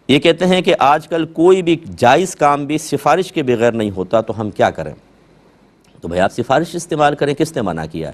یہ کہتے ہیں کہ آج کل کوئی بھی جائز کام بھی سفارش کے بغیر نہیں ہوتا، تو ہم کیا کریں؟ تو بھئی آپ سفارش استعمال کریں، کس نے منع کیا ہے؟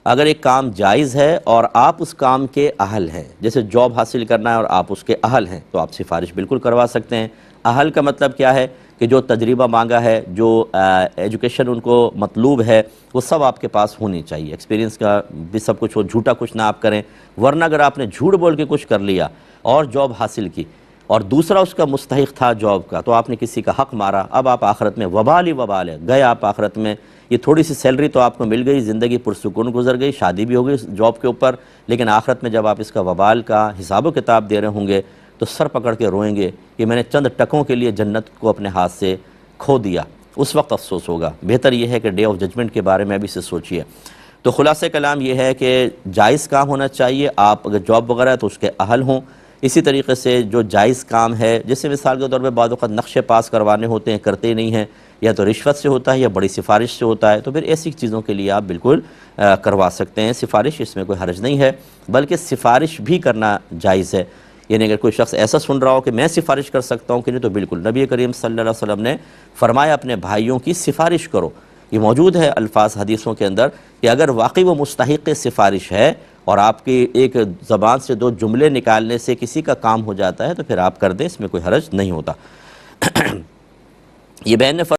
اگر ایک کام جائز ہے اور آپ اس کام کے اہل ہیں، جیسے جاب حاصل کرنا ہے اور آپ اس کے اہل ہیں، تو آپ سفارش بالکل کروا سکتے ہیں۔ اہل کا مطلب کیا ہے کہ جو تجربہ مانگا ہے، جو ایجوکیشن ان کو مطلوب ہے، وہ سب آپ کے پاس ہونی چاہیے، ایکسپیرینس کا بھی سب کچھ ہو، جھوٹا کچھ نہ آپ کریں۔ ورنہ اگر آپ نے جھوٹ بول کے کچھ کر لیا اور جاب حاصل کی اور دوسرا اس کا مستحق تھا جاب کا، تو آپ نے کسی کا حق مارا، اب آپ آخرت میں وبال ہی وبال ہے، گئے آپ آخرت میں۔ یہ تھوڑی سی سیلری تو آپ کو مل گئی، زندگی پرسکون گزر گئی، شادی بھی ہو گئی جاب کے اوپر، لیکن آخرت میں جب آپ اس کا وبال کا حساب و کتاب دے رہے ہوں گے تو سر پکڑ کے روئیں گے کہ میں نے چند ٹکوں کے لیے جنت کو اپنے ہاتھ سے کھو دیا، اس وقت افسوس ہوگا۔ بہتر یہ ہے کہ ڈے آف ججمنٹ کے بارے میں ابھی سے سوچئے۔ تو خلاصہ کلام یہ ہے کہ جائز کام ہونا چاہیے، آپ اگر جاب وغیرہ ہے تو اس کے اہل ہوں۔ اسی طریقے سے جو جائز کام ہے، جیسے مثال کے طور پہ بعض اوقات نقشے پاس کروانے ہوتے ہیں، کرتے ہی نہیں ہیں، یا تو رشوت سے ہوتا ہے یا بڑی سفارش سے ہوتا ہے، تو پھر ایسی چیزوں کے لیے آپ بالکل کروا سکتے ہیں سفارش، اس میں کوئی حرج نہیں ہے، بلکہ سفارش بھی کرنا جائز ہے۔ یعنی اگر کوئی شخص ایسا سن رہا ہو کہ میں سفارش کر سکتا ہوں کہ نہیں، تو بالکل نبی کریم صلی اللہ علیہ وسلم نے فرمایا اپنے بھائیوں کی سفارش کرو۔ یہ موجود ہے الفاظ حدیثوں کے اندر کہ اگر واقعی وہ مستحق سفارش ہے اور آپ کی ایک زبان سے دو جملے نکالنے سے کسی کا کام ہو جاتا ہے، تو پھر آپ کر دیں، اس میں کوئی حرج نہیں ہوتا۔ یہ بہن نے